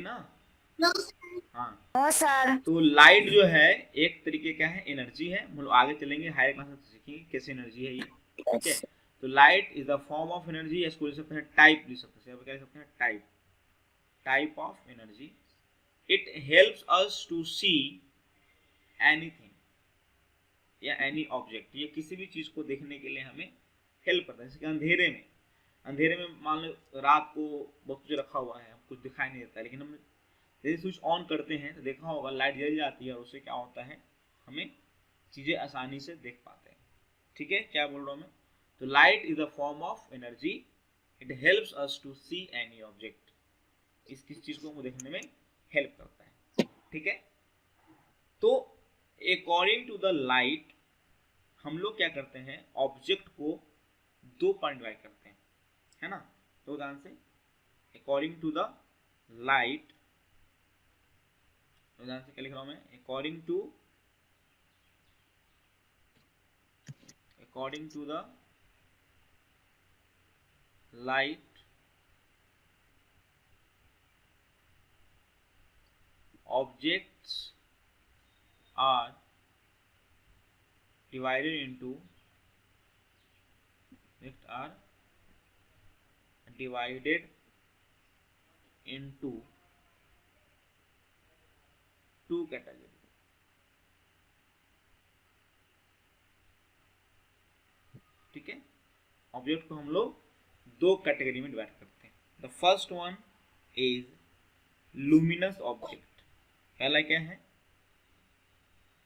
ना? नो हाँ, सर। तो लाइट जो है एक तरीके क्या है, एनर्जी है। हम लोग आगे चलेंगे हायर क्लास में सीखेंगे कैसे एनर्जी है ये। ठीक है, तो light is the form of energy, या इसको लिख सकते हैं टाइप, लिख सकते हैं, क्या लिख सकते हैं, type, type of energy. It helps us to see anything या एनी ऑब्जेक्ट, ये किसी भी चीज को देखने के लिए हमें हेल्प करता है। जैसे कि अंधेरे में मान लो रात को बहुत कुछ रखा हुआ है, कुछ दिखाई नहीं देता है, लेकिन हम जैसे स्विच ऑन करते हैं तो देखा होगा लाइट जल जाती है, और उससे क्या होता है, हमें चीजें आसानी से देख पाते हैं। ठीक है, क्या बोल रहा हूँ मैं? तो light is a form of energy, it helps us to see any object, इस किस चीज को देखने में हेल्प करता है। ठीक है, तो अकॉर्डिंग टू द लाइट हम लोग क्या करते हैं, ऑब्जेक्ट को दो पार्ट डिवाइड करते हैं, है ना? तो उदाहरण से अकॉर्डिंग टू द लाइट, उदाहरण से क्या लिख रहा हूं मैं, according to the light objects are divided into are divided into two categories। ठीक है, ऑब्जेक्ट को हम लोग दो कैटेगरी में डिवाइड करते हैं। The first one is luminous object. पहला क्या है,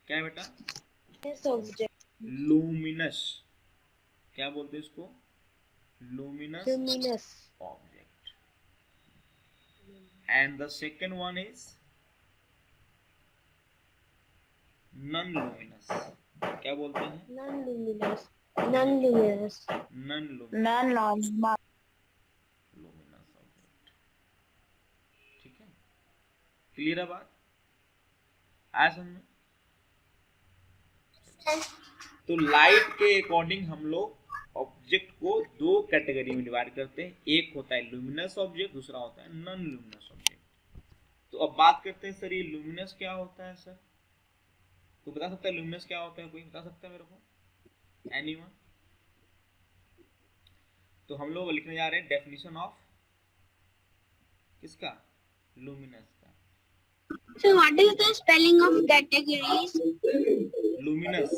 क्या है बेटा? लुमिनस, क्या बोलते हैं इसको, luminous object. And the second one is non luminous. क्या बोलते हैं? Non luminous, non luminous, non non luminous object. ठीक है, क्लियर है बात, आया समझ में? तो लाइट के अकॉर्डिंग हम लोग ऑब्जेक्ट को दो कैटेगरी में डिवाइड करते हैं, एक होता है लुमिनस ऑब्जेक्ट, दूसरा होता है नॉन लुमिनस ऑब्जेक्ट। तो अब बात करते हैं सर ये लुमिनस क्या होता है सर, कोई बता सकता है लुमिनस क्या होता है, कोई बता सकता है मेरे को, एनीवन? तो हम लोग लिखने जा रहे हैं डेफिनेशन ऑफ किसका, लुमिनस का। So what is the spelling of categories? Luminous,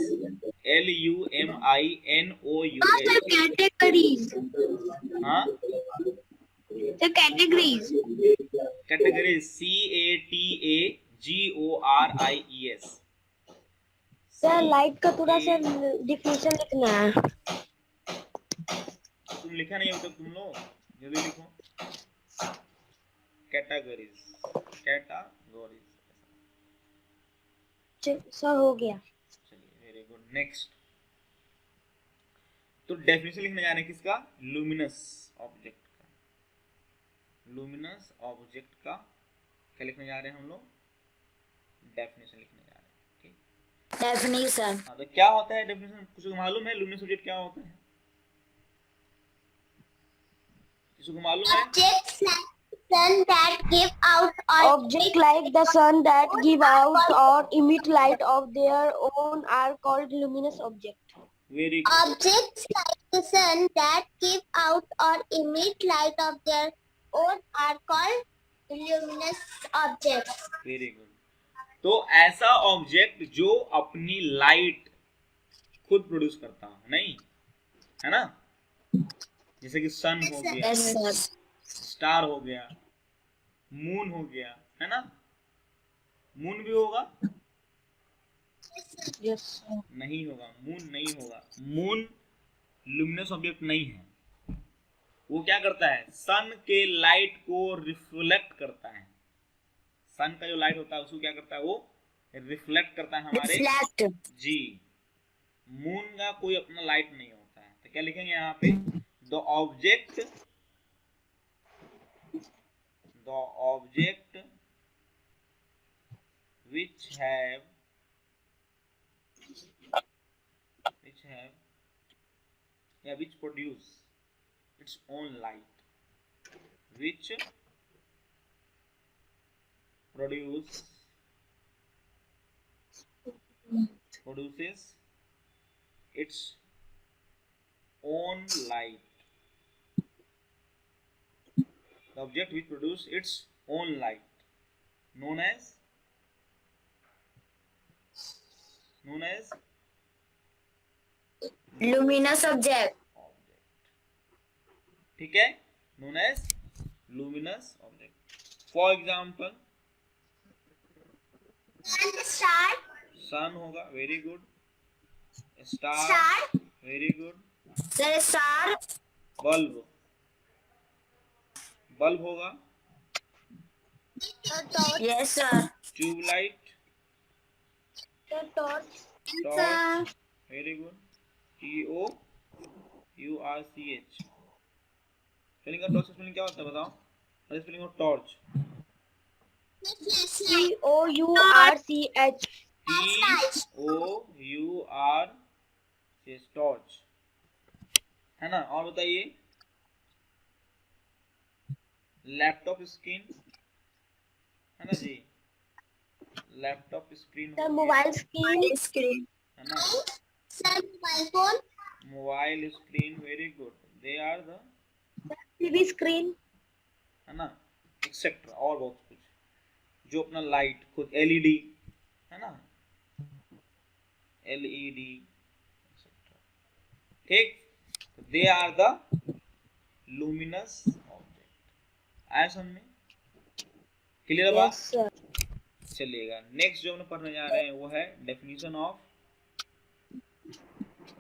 LUMINOUS। The categories. हाँ, The categories. Category CATAGORIES। Sir light का थोड़ा सा डिफिनेशन लिखना है। तुम लिखा नहीं अभी तक, तुम लोग जल्दी लिखो, कैटेगरीज, कैटेगरीज। सर हो गया। चलिए, वेरी गुड, नेक्स्ट। तो डेफिनेशन लिखने जा रहे हैं किसका, लुमिनस ऑब्जेक्ट का। लुमिनस ऑब्जेक्ट का क्या लिखने जा रहे हैं हम लोग, डेफिनेशन लिखने जा रहे हैं। ठीक, डेफिनेशन। हाँ, तो क्या होता है डेफिनेशन, कुछ मालूम है लुमिनस ऑब्जेक्ट क्या होता है, किसी को मालूम है? Sun that give out or object like the sun that give out or emit light of their own are called luminous object. Very good, Objects like the sun that give out or emit light of their own are called luminous objects. Very good. तो ऐसा object जो अपनी light खुद produce करता हो, नहीं है ना? जैसे कि सन हो गया, Yes, sir. स्टार हो गया, मून हो गया, है ना? मून भी होगा, Yes, sir. नहीं होगा, मून नहीं होगा, मून लुमिनस ऑब्जेक्ट नहीं है। वो क्या करता है, सन के लाइट को रिफ्लेक्ट करता है। सन का जो लाइट होता है उसको क्या करता है, वो रिफ्लेक्ट करता है हमारे, Reflect. जी। मून का कोई अपना लाइट नहीं होता है। तो क्या लिखेंगे यहाँ पे, the object which have which produce its own light, which produces its own light. The object which produces its own light known as luminous object. ठीक है, known as luminous object. For example, Star. sun होगा, very good. Star, very good. Sir, star. Bulb होगा. Yes, sir. Tube light, Torch. torch, very good. TOURCH. Spelling का torch spelling क्या होता है बताओ? अरे spelling of torch TOURCH. TOURCH, torch है ना. और बताइए, लैपटॉप स्क्रीन है ना जी, laptop screen Sir, mobile screen. है ना. Sir, mobile phone. Mobile screen, very good. They are the TV screen. है ना, एक्सेट्रा और बहुत कुछ. जो अपना लाइट खुद एलईडी है ना, एलईडी एक्सेट्रा. ठीक, they are the luminous object. आया समझ में? क्लियर है बात? Yes, sir. चलिएगा, नेक्स्ट जो हम पढ़ने जा रहे हैं वो है definition of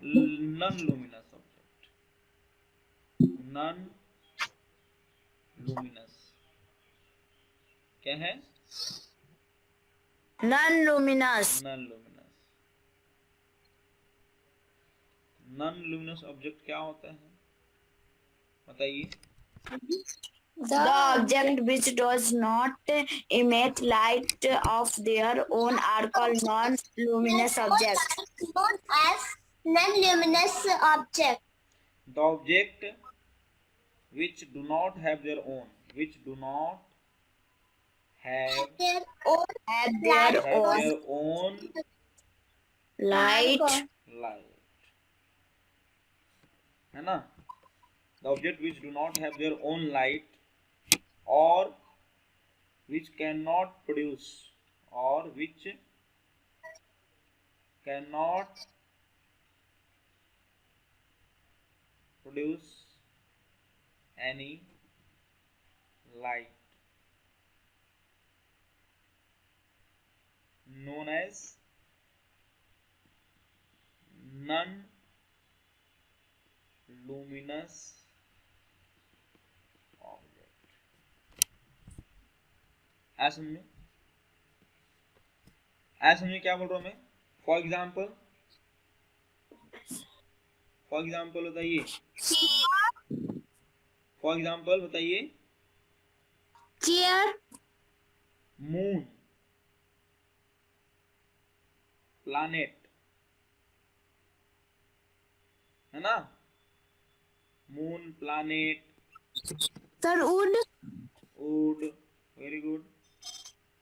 non luminous object. Non luminous क्या है? Non-luminous. नॉन लुमिनस ऑब्जेक्ट क्या होता है बताइए? The object which does not emit light of their own are called non-luminous objects. Known as non-luminous object. The object which do not have their own, have Their own their own light. है ना. The object which do not have their own light or which cannot produce any light known as non-luminous object. ऐसे में क्या बोल रहा हूं मैं? For example बताइए. फॉर एग्जाम्पल बताइए, Chair. मून, प्लैनेट है ना. Moon, planet, Sir, wood. Would, very good.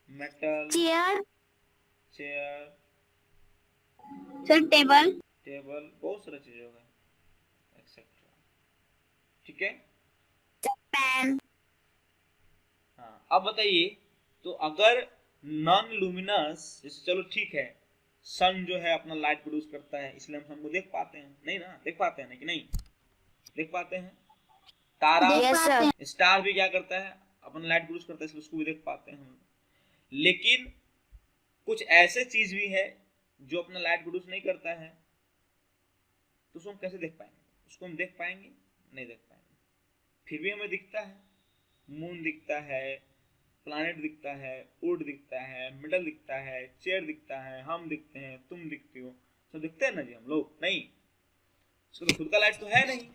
Metal, Chair. Chair, Sir, table. Table, बहुत सारा चीज होगा एक्सेट्रा. ठीक है. Pen. हाँ, अब बताइए, तो अगर नॉन लुमिनस, जैसे चलो ठीक है, सन जो है अपना लाइट प्रोड्यूस करता है, इसलिए हम सन को देख पाते हैं. नहीं ना, देख पाते हैं ना कि नहीं देख पाते हैं. तारा, Yes, sir. स्टार भी क्या करता है, अपना लाइट प्रोड्यूस करता है, इसलिए उसको भी देख पाते हैं हम. लेकिन कुछ ऐसे चीज भी है जो अपना लाइट प्रोड्यूस नहीं करता है, तो उसको हम कैसे देख पाएंगे? उसको हम देख पाएंगे? नहीं देख पाएंगे. फिर भी हमें दिखता है, मून दिखता है, प्लैनेट दिखता है, वुड दिखता है, मेटल दिखता है, चेयर दिखता है, हम दिखते हैं, तुम दिखते हो, सब दिखते हैं ना जी हम लोग. नहीं, उसका तो खुद का लाइट तो है नहीं,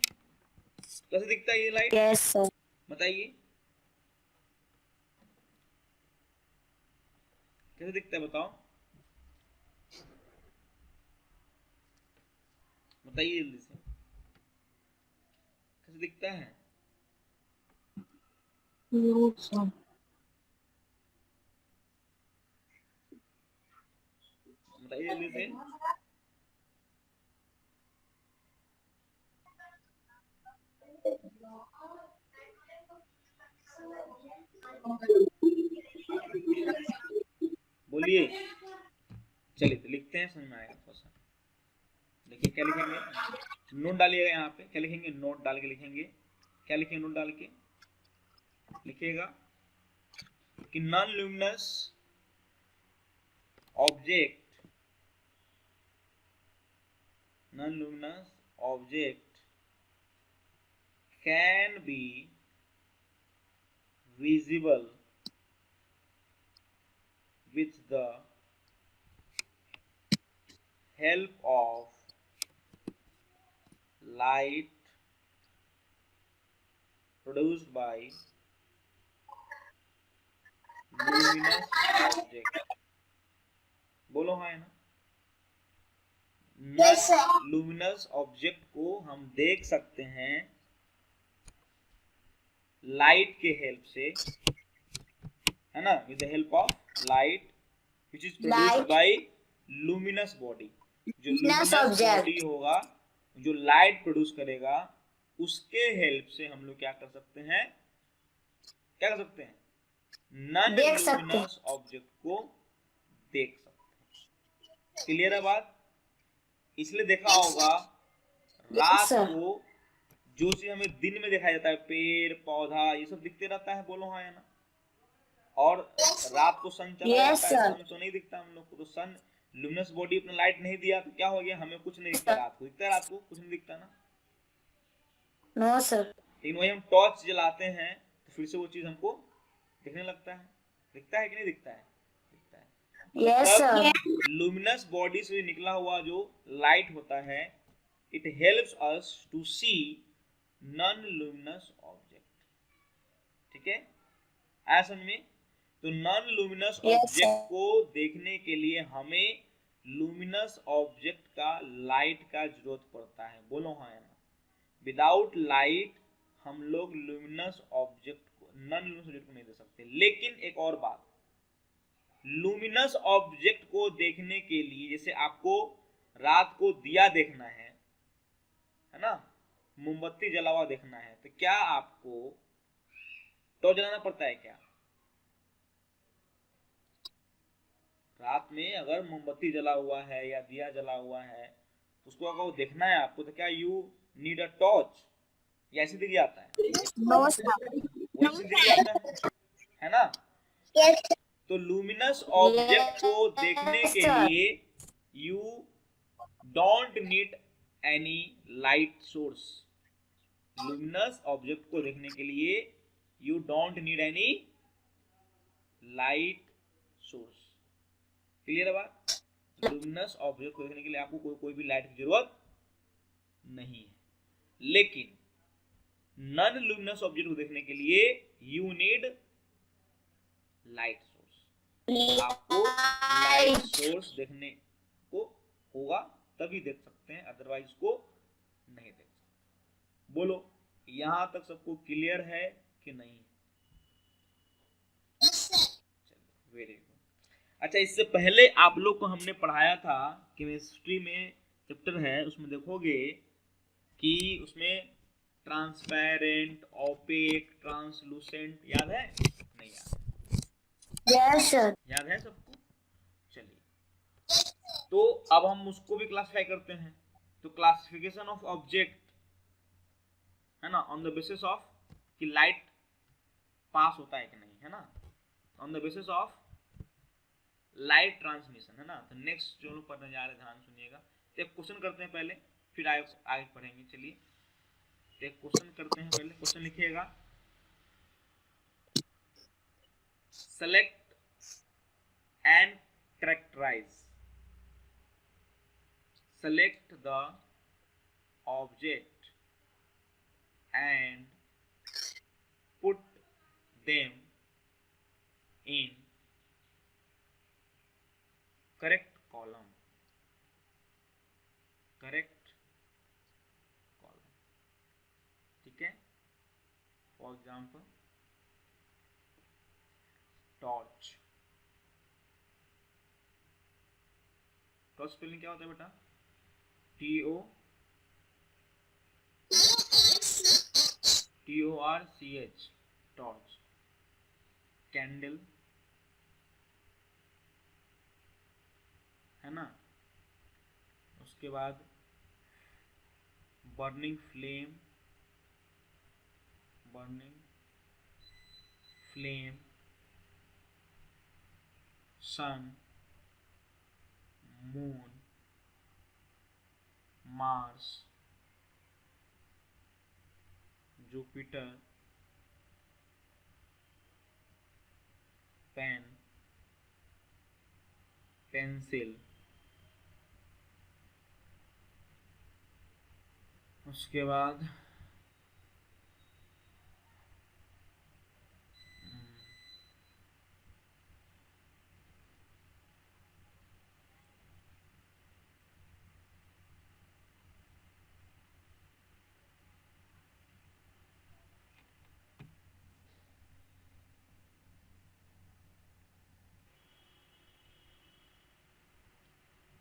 कैसे दिखता है ये लाइट? Yes, sir. बताइए कैसे दिखता है, बताओ बताइए जल्दी से, कैसे दिखता है? No, sir. बताइए जल्दी से। बोलिए। चलिए तो लिखते हैं, समझ में आएगा थोड़ा सा। देखिए क्या लिखेंगे, नोट डालिएगा यहाँ पे। क्या लिखेंगे, नोट डाल के लिखेंगे। क्या लिखेंगे नोट डाल के लिखिएगा कि non luminous object, non luminous object can be visible with the help of light produced by luminous object। बोलो हाँ है ना। नॉन लुमिनस ऑब्जेक्ट को हम देख सकते हैं लाइट के हेल्प से, है ना, with the help of light which is produced by luminous body. जो लुमिनस बॉडी होगा, जो लाइट प्रोड्यूस करेगा, उसके हेल्प से हम लोग क्या कर सकते हैं, क्या कर सकते हैं, नॉन लुमिनस ऑब्जेक्ट को देख सकते हैं। क्लियर है बात। इसलिए देखा होगा रात को जो चीज हमें दिन में दिखाई देता है, पेड़ पौधा ये सब दिखते रहता है, बोलो हाँ या ना। और रात को सन चला जाता है, सन तो नहीं दिखता हम लोग को। तो सन लुमिनस बॉडी अपना लाइट नहीं दिया तो क्या हो गया, हमें कुछ नहीं दिखता। रात को दिखता है, रात को कुछ नहीं दिखता ना। No sir. लेकिन वही हम टॉर्च जलाते हैं तो फिर से वो चीज हमको दिखने लगता है। दिखता है कि नहीं दिखता है, दिखता है। Yes sir. लुमिनस बॉडी से निकला हुआ जो लाइट होता है, it helps us to see non luminous object. ठीक है, आया समझ में। तो नॉन लुमिनस ऑब्जेक्ट को देखने के लिए हमें लुमिनस ऑब्जेक्ट का लाइट का जरूरत पड़ता है, बोलो हाँ या ना। विदाउट लाइट हम लोग लुमिनस ऑब्जेक्ट को, नॉन लुमिनस ऑब्जेक्ट को नहीं देख सकते। लेकिन एक और बात, लुमिनस ऑब्जेक्ट को देखने के लिए, जैसे आपको रात को दिया देखना है ना, मोमबत्ती जला हुआ देखना है, तो क्या आपको टॉर्च जलाना पड़ता है क्या? रात में अगर मोमबत्ती जला हुआ है या दिया जला हुआ है, उसको अगर देखना है आपको, तो क्या यू नीड अ टॉर्च, या ऐसे दिख जाता है? वैसे दिख जाता है ना। तो लुमिनस ऑब्जेक्ट को देखने के लिए you don't need any light source. Luminous object को देखने के लिए you don't need any light source. Clear है बात। लुमिनस ऑब्जेक्ट को देखने के लिए आपको कोई भी लाइट की जरूरत नहीं है। लेकिन नॉन लुमिनस ऑब्जेक्ट को देखने के लिए यू नीड लाइट सोर्स। आपको लाइट सोर्स देखने को होगा तभी देख सकते हैं, अदरवाइज को नहीं देख सकते। बोलो यहां तक सबको क्लियर है कि नहीं? Very good. अच्छा, इससे पहले आप लोग को हमने पढ़ाया था केमिस्ट्री में, चैप्टर है उसमें देखोगे कि उसमें ट्रांसपेरेंट, ओपेक, ट्रांसलूसेंट, याद है नहीं याद? Yes sir. याद है सबको? चलिए, तो अब हम उसको भी क्लासिफाई करते हैं। तो क्लासिफिकेशन ऑफ ऑब्जेक्ट है ना, ऑन द बेसिस ऑफ कि लाइट पास होता है कि नहीं, है ना, on the basis of light transmission, है ना। तो नेक्स्ट जो लोग पढ़ने जा रहे हैं ध्यान सुनिएगा। तो एक क्वेश्चन करते हैं पहले, फिर आगे पढ़ेंगे। चलिए एक क्वेश्चन करते हैं पहले। क्वेश्चन लिखिएगा, select and characterize, select the object and put them in correct column, correct column। ठीक है, for example torch, first spelling क्या होता है बेटा? TORCH, torch. कैंडल है ना। उसके बाद burning flame, sun, moon, Mars, Jupiter, pencil. उसके बाद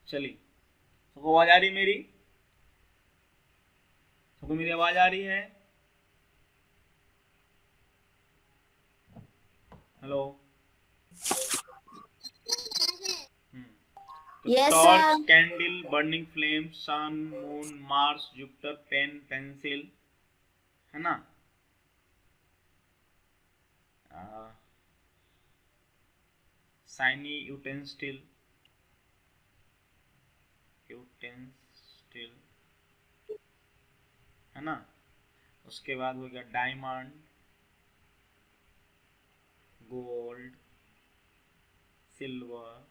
चलिए, सबको आवाज आ रही है मेरी? सबको मेरी आवाज आ रही है? Hello. Yes, torch, sir. Candle, burning flame, sun, moon, Mars, Jupiter, pencil, है ना। शाइनी यूटेंसिल, है ना। उसके बाद हो गया डायमंड, गोल्ड, सिल्वर,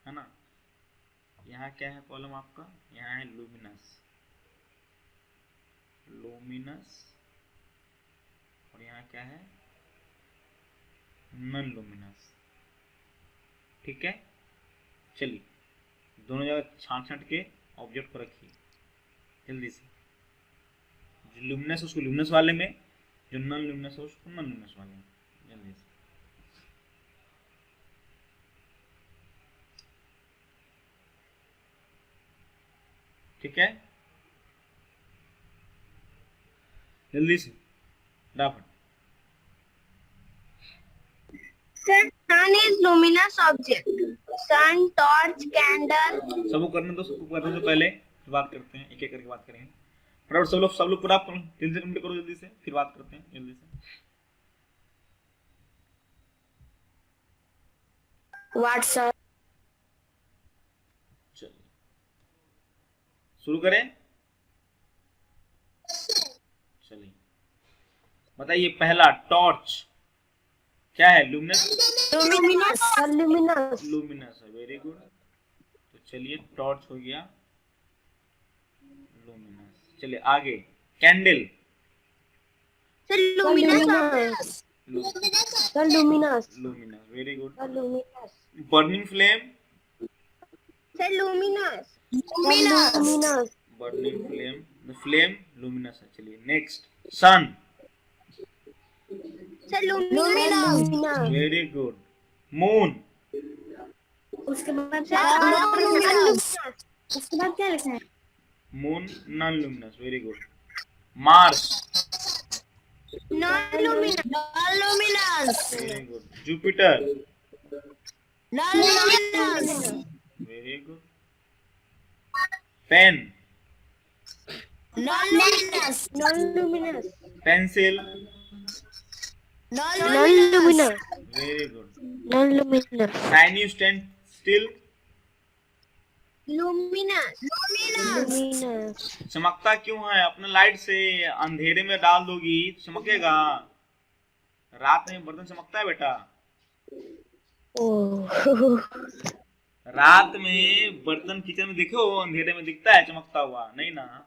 है ना। यहाँ क्या है कॉलम आपका? यहाँ है लूमिनस, और यहाँ क्या है? Non luminous. ठीक है, चलिए दोनों जगह छांट के ऑब्जेक्ट को रखिए जल्दी से। जो लूमिनस उसको लूमिनस वाले में, जो नॉन लूमिनस है उसको नॉन लूमिनस वाले में, जल्दी से। ठीक है, जल्दी से फटाफट। Sun is luminous object. Sun, torch, candle. सबको करने दो, पहले फिर बात करते हैं, एक एक करके बात करेंगे। फटाफट सब लोग पूरा जल्दी से कंप्लीट करो, जल्दी से, फिर बात करते हैं जल्दी से। WhatsApp. चलिए शुरू करें। चलिए बताइए, पहला टॉर्च क्या है? लूमिनस है, वेरी गुड। तो चलिए टॉर्च हो गया लूमिनस। चलिए आगे, candle, Luminous. Very good. Burning flame, burning flame, the flame luminous है। चलिए next, sun, very good. Moon, उसके बाद क्या लिखा है? Moon non luminous, very good. Mars, very good. Jupiter, very good. Pen, pencil, very good. Shiny stainless steel, चमकता क्यों है? अपने लाइट से अंधेरे में डाल दोगी तो चमकेगा। रात में बर्तन चमकता है बेटा? रात में बर्तन किचन में देखो, अंधेरे में दिखता है चमकता हुआ? नहीं ना।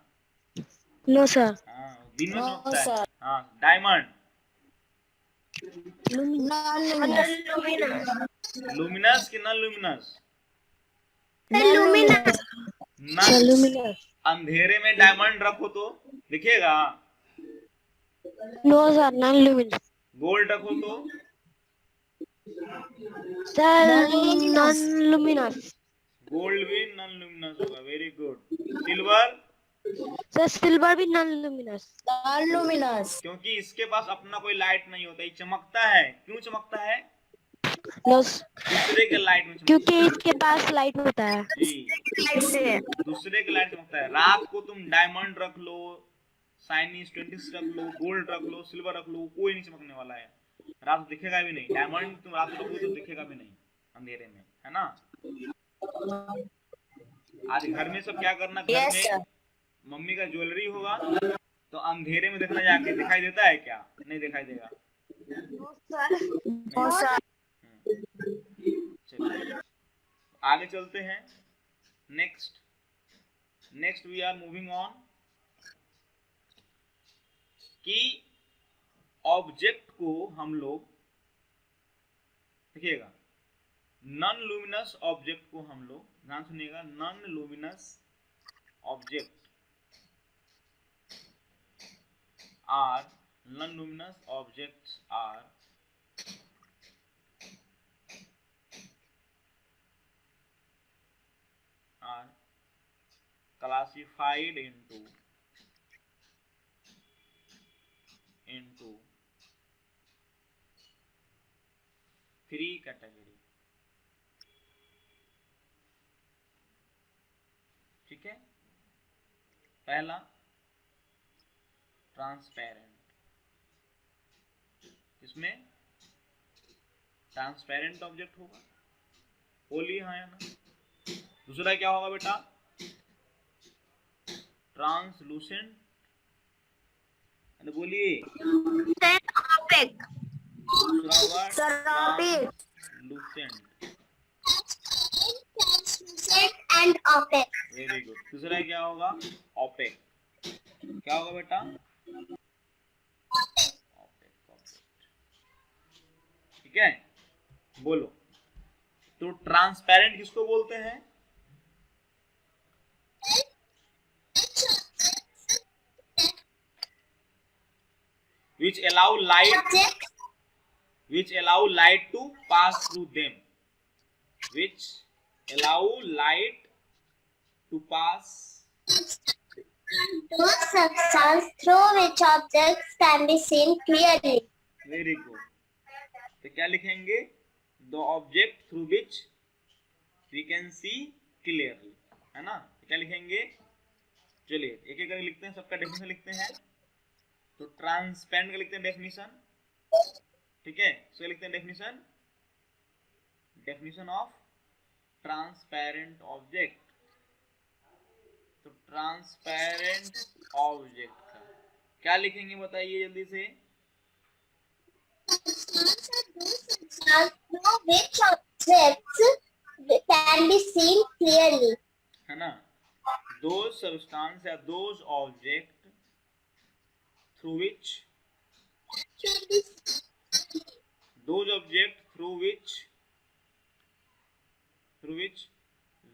No sir. हाँ, दिन में चमकता है। हाँ, डायमंड, लूमिनस कि नॉन लूमिनस? अंधेरे में डायमंड रखो तो दिखेगा? No sir, non luminous. Gold रखो तो? Sir, non-luminous. गोल्ड भी नॉन लुमिनस होगा, very good. Silver, Sir, silver भी non-luminous. Non-luminous. क्योंकि इसके पास अपना कोई लाइट नहीं होता, ये चमकता है। क्यों चमकता है? No, दूसरे के लाइट में चमकता क्योंकि इसके पास लाइट होता है। है जी, Light से. दूसरे के लाइट चमकता है। रात को तुम डायमंड रख लो, साइनिस 26 रख लो, गोल्ड रख लो, सिल्वर रख लो, कोई नहीं चमकने वाला है। रात को दिखेगा भी नहीं। डायमंड तुम रात को रखोगे तो दिखेगा भी नहीं अंधेरे में, है ना। आज घर में सब क्या करना, घर Yes, में sir. मम्मी का ज्वेलरी होगा तो अंधेरे में देखना, जाके दिखाई देता है क्या? नहीं दिखाई देगा। No, sir. चलिए आगे चलते हैं। Next we are moving on कि ऑब्जेक्ट को हम लोग, देखिएगा, नॉन लुमिनस ऑब्जेक्ट को हम लोग, ध्यान सुनिएगा, non luminous object are, non luminous objects are classified into three category। ठीक है, पहला ट्रांसपेरेंट, इसमें ट्रांसपेरेंट ऑब्जेक्ट होगा, बोलिए हाँ या ना। दूसरा क्या होगा बेटा? ट्रांसलूसेंट, बोलिए। Opaque. दूसरा होगा Sir, opaque. Translucent, Translucent and opaque. Very good. दूसरा क्या होगा? ओपेक। क्या होगा बेटा? ओपेक। ठीक है, बोलो। तो ट्रांसपेरेंट किसको बोलते हैं? which allow light to pass through them, which allow light to pass Those substances through which objects can be seen clearly. Very good. तो क्या लिखेंगे? The object through which we can see clearly, है ना। तो क्या लिखेंगे? चलिए एक एक करके लिखते हैं, सबका डेफिनेशन लिखते हैं। तो ट्रांसपेरेंट का लिखते हैं डेफिनेशन, ठीक है। इसका लिखते हैं डेफिनेशन ऑफ ट्रांसपेरेंट ऑब्जेक्ट। तो ट्रांसपेरेंट ऑब्जेक्ट का क्या लिखेंगे बताइए जल्दी से। Through which objects can be seen clearly. है ना। those substance या those object through which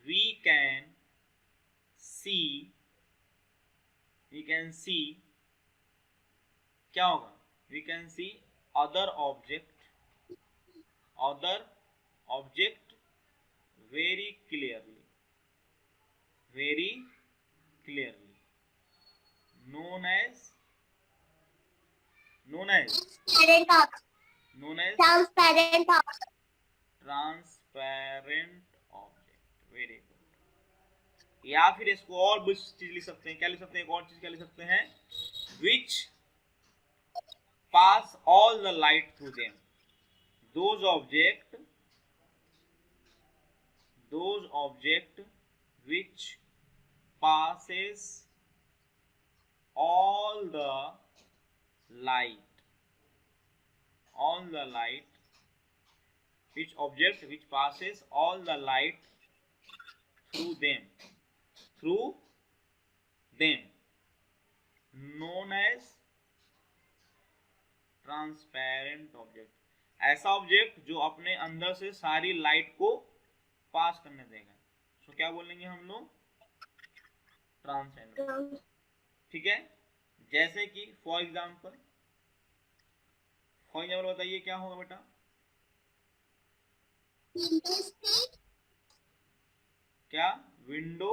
we can see क्या होगा? we can see other object very clearly, known as Transparent object. Transparent object, very good. या फिर इसको और भी चीज लिख सकते हैं। क्या लिख सकते हैं? एक और चीज क्या लिख सकते हैं? Which pass all the light through them, those object which passes all the light, which object which passes all the light through them known as transparent object. ऐसा ऑब्जेक्ट जो अपने अंदर से सारी लाइट को पास करने देगा, तो क्या बोलेंगे हम लोग? ट्रांसपेरेंट। ठीक है, जैसे कि फॉर एग्जाम्पल बताइए क्या होगा बेटा? क्या? Window,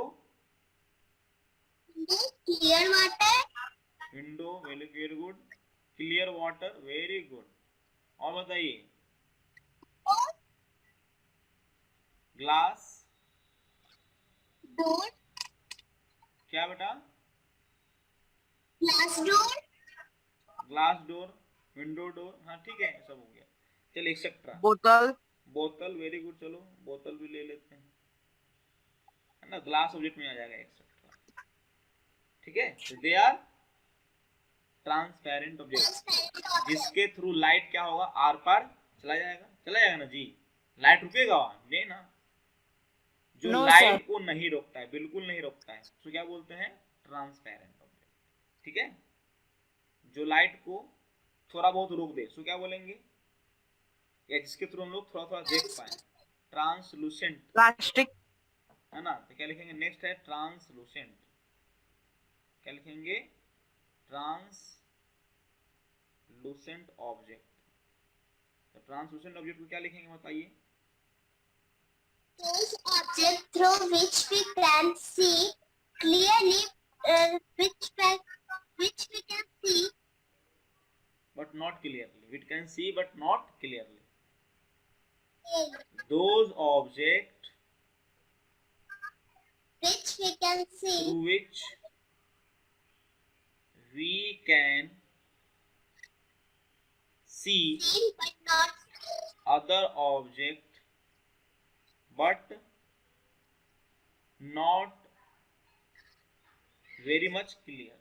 clear water, window very good, clear water very good. और बताइए, ग्लास, डोर, क्या बेटा? Glass door, glass door, window door, हाँ ठीक है, सब हो गया। चलिए एक्सेट्रा। बोतल, बोतल वेरी गुड, चलो बोतल भी ले लेते हैं, है ना, ग्लास ऑब्जेक्ट में आ जाएगा एक्सेट्रा। ठीक है, तो दे आर ट्रांसपेरेंट ऑब्जेक्ट, जिसके थ्रू लाइट क्या होगा, आर पार चला जाएगा, चला जाएगा ना जी, लाइट रुकेगा नहीं ना, जो No, लाइट sir. को नहीं रोकता है, बिल्कुल नहीं रोकता है, तो क्या बोलते हैं, ट्रांसपेरेंट ऑब्जेक्ट। ठीक है, जो लाइट को थोड़ा बहुत रोक दे, सो क्या बोलेंगे, या जिसके थ्रू हम लोग थोड़ा थोड़ा देख पाए, ट्रांसलूसेंट, प्लास्टिक, है ना। तो क्या लिखेंगे, नेक्स्ट है ट्रांसलूसेंट, क्या लिखेंगे, ट्रांसलूसेंट ऑब्जेक्ट। तो ट्रांसलूसेंट ऑब्जेक्ट को क्या लिखेंगे बताइए, those objects through which we can see clearly, which we can see but not clearly, it can see but not clearly, those objects which we can see through which we can see seen but not other object but not very much clear,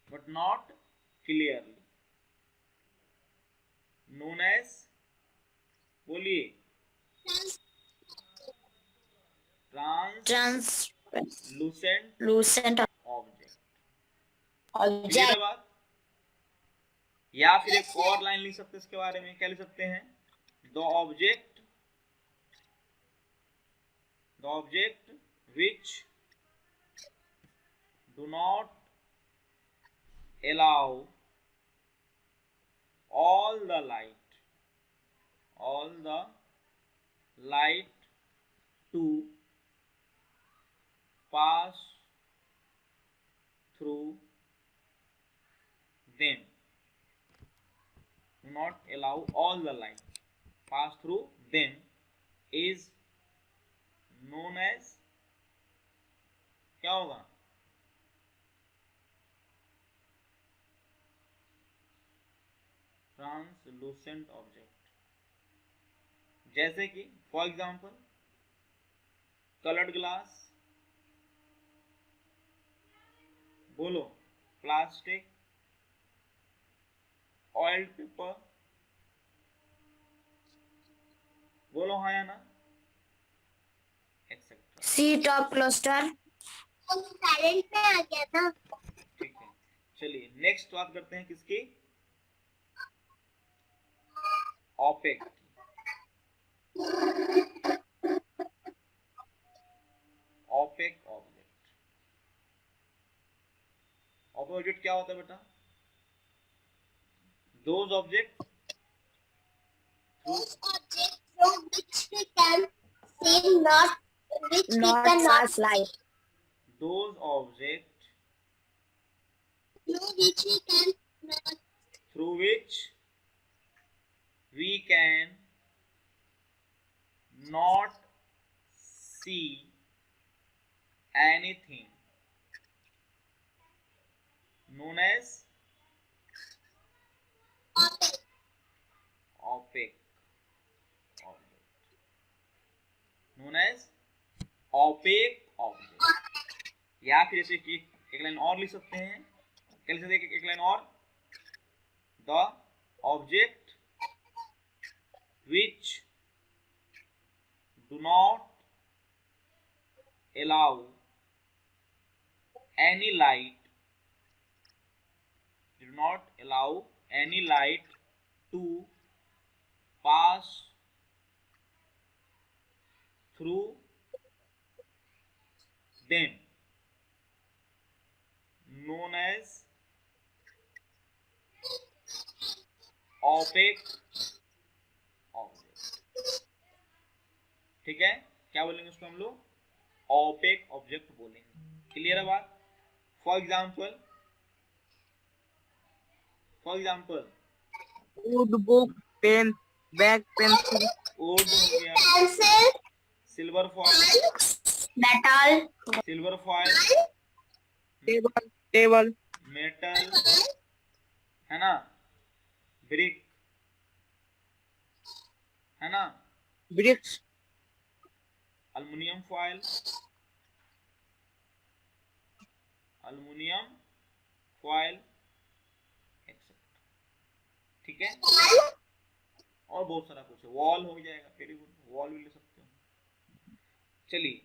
but not clearly, known as, बोलिए, translucent Translucent object. Clear है object. बात? या फिर एक और line लिख सकते हैं इसके बारे में, क्या लिख सकते हैं, the object which do not allow all the light to pass through them, do not allow all the light pass through them, is known as, क्या होगा, ट्रांसलूसेंट ऑब्जेक्ट। जैसे कि फॉर एग्जांपल कलर्ड ग्लास, बोलो, plastic, oiled paper, बोलो हाँ या ना, etcetera. Sheet of cluster. Silent पे आ गया था। ठीक है, चलिए नेक्स्ट बात करते हैं किसकी, opaque. Opaque object, opaque object क्या होता है बेटा, those object Those objects through which we can see not which we Not cannot fast light. those object through which we can not through which we can not see anything, known as opaque. opaque object, known as opaque object। या फिर जैसे कि एक line और लिख सकते हैं, क्या लिख सकते हैं, एक लाइन और, the object which do not allow any light to pass through them, known as opaque object। ठीक है, क्या बोलेंगे उसको हम लोग, ओपेक ऑब्जेक्ट बोलेंगे। क्लियर है बात। For example wood, book, pen, bag, pencil, wood हो गया, Pencil. Silver foil, Metal. Table, table, metal, है ना, ब्रिक, है ना, ब्रिक्स, अल्युमिनियम फॉयल, एक्सेट्रा। ठीक है, और बहुत सारा कुछ है, वॉल हो जाएगा, वेरी गुड, वॉल भी ले सकते हो। चलिए,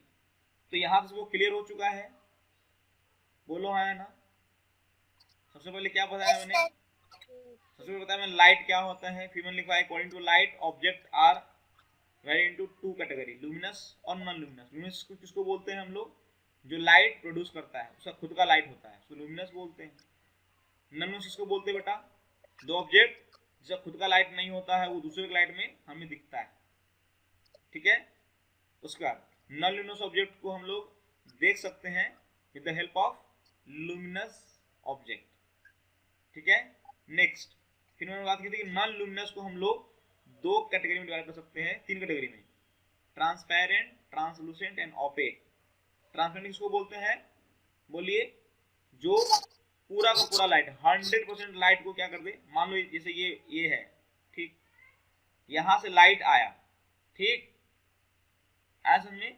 तो यहाँ से वो क्लियर हो चुका है, बोलो है ना। सबसे पहले क्या बताया मैंने, सबसे पहले बताया मैंने लाइट क्या होता है। फिर मैंने लिखा है according to light object are vary into two category, luminous और नॉन लुमिनस। लुमिनस को किसको बोलते हैं हम लोग, जो लाइट प्रोड्यूस करता है, उसका खुद का लाइट होता है, उसको लुमिनस बोलते हैं। नॉन लुमिनस किसको बोलते हैं बेटा, दो ऑब्जेक्ट जिसका खुद का लाइट नहीं होता है, वो दूसरे के लाइट में हमें दिखता है। ठीक है, उसका नॉन लुमिनस ऑब्जेक्ट को हम लोग देख सकते हैं with the help of luminous object. ठीक है, नेक्स्ट फिर मैंने बात की थी कि नॉन लुमिनस को हम लोग दो कैटेगरी में डिवाइड कर सकते हैं, तीन कैटेगरी में, transparent, translucent and opaque. Transparent किसको बोलते हैं, बोलिए, जो पूरा का पूरा लाइट 100% लाइट को क्या कर दे। मान लो जैसे ये है, ठीक, यहां से लाइट आया, ठीक, ऐसा समझे।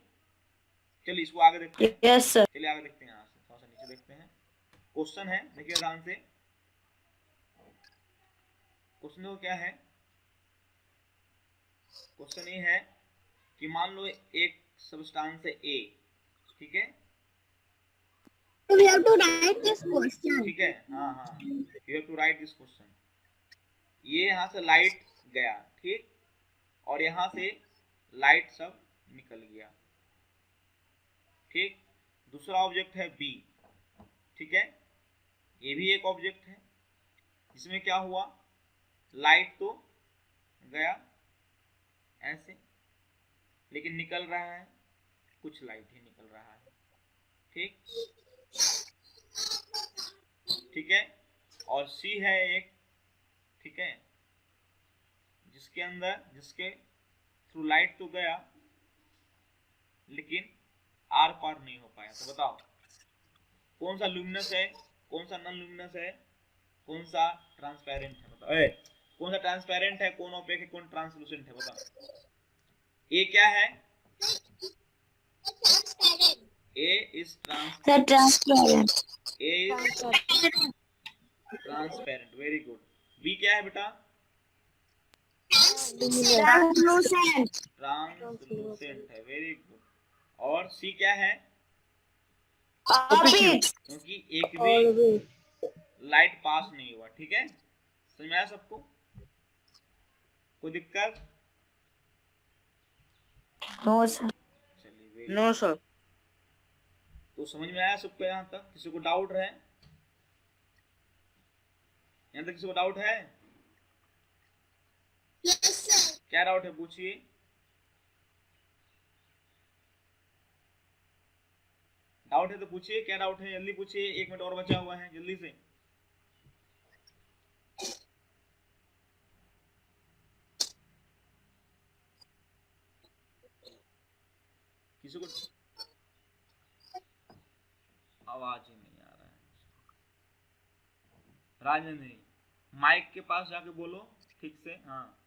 चलिए इसको आगे देखते हैं। Yes, sir. चलिए आगे देखते हैं, यहाँ से थोड़ा सा नीचे देखते हैं। क्वेश्चन है, देखिए ध्यान से। क्वेश्चन को क्या है, क्वेश्चन ये है कि मान लो एक सब्सटेंस है ए, ठीक है, So we have to write this question. ठीक है, हाँ हाँ, you have to write this question. ये यहाँ से लाइट गया, ठीक, और यहाँ से लाइट सब निकल गया, ठीक। दूसरा ऑब्जेक्ट है बी, ठीक है, ये भी एक ऑब्जेक्ट है, इसमें क्या हुआ, लाइट तो गया ऐसे, लेकिन निकल रहा है, कुछ लाइट ही निकल रहा है, ठीक, ठीक है। और सी है एक, ठीक है, जिसके थ्रू लाइट तो गया, लेकिन आर पार नहीं हो पाया। तो बताओ कौन सा लुमिनस है, कौन सा नॉन लुमिनस है, कौन सा ट्रांसपेरेंट है, बताओ। कौन सा ट्रांसपेरेंट है, कौन ओपेक है, कौन ट्रांसलूसेंट है, बताओ। ए क्या है, A is Transparent. A is transparent, very good. B क्या है बेटा, Translucent. ट्रांसलूसेंट है, वेरी गुड। और सी क्या है, Opaque. क्योंकि एक भी लाइट पास नहीं हुआ, ठीक है, समझ में आया सबको, कोई दिक्कत। No, sir. चलिए, नो सर। तो समझ में आया सबको यहाँ तक, किसी को डाउट है, यहाँ तक किसी को डाउट है, क्या डाउट है पूछिए। डाउट है तो पूछिए, क्या डाउट है, जल्दी पूछिए, 1 मिनट और बचा हुआ है, जल्दी से। किसी को आवाज ही नहीं आ रहा है, राजेंद्र माइक के पास जाके बोलो ठीक से। हाँ,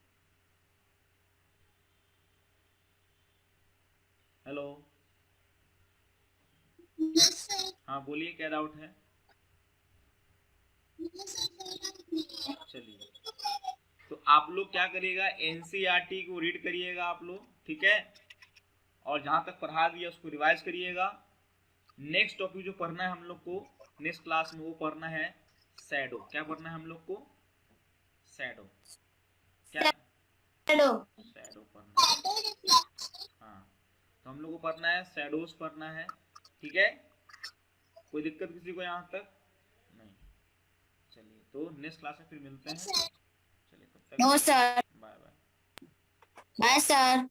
हेलो, हाँ बोलिए, क्या डाउट है। चलिए, तो आप लोग क्या करिएगा, एनसीईआरटी को रीड करिएगा आप लोग, ठीक है, और जहां तक पढ़ा दिया उसको रिवाइज करिएगा। नेक्स्ट टॉपिक जो पढ़ना है हम लोग को नेक्स्ट क्लास में, वो पढ़ना है शैडो। क्या पढ़ना है हम लोग को, शैडो, क्या शैडो पढ़ना है। हाँ, तो हम लोग को पढ़ना है शैडोज पढ़ना है, ठीक है, कोई दिक्कत किसी को यहाँ तक नहीं। चलिए, तो नेक्स्ट क्लास में फिर मिलते हैं। चलिए, तब तक No, sir. Bye bye. Bye, sir.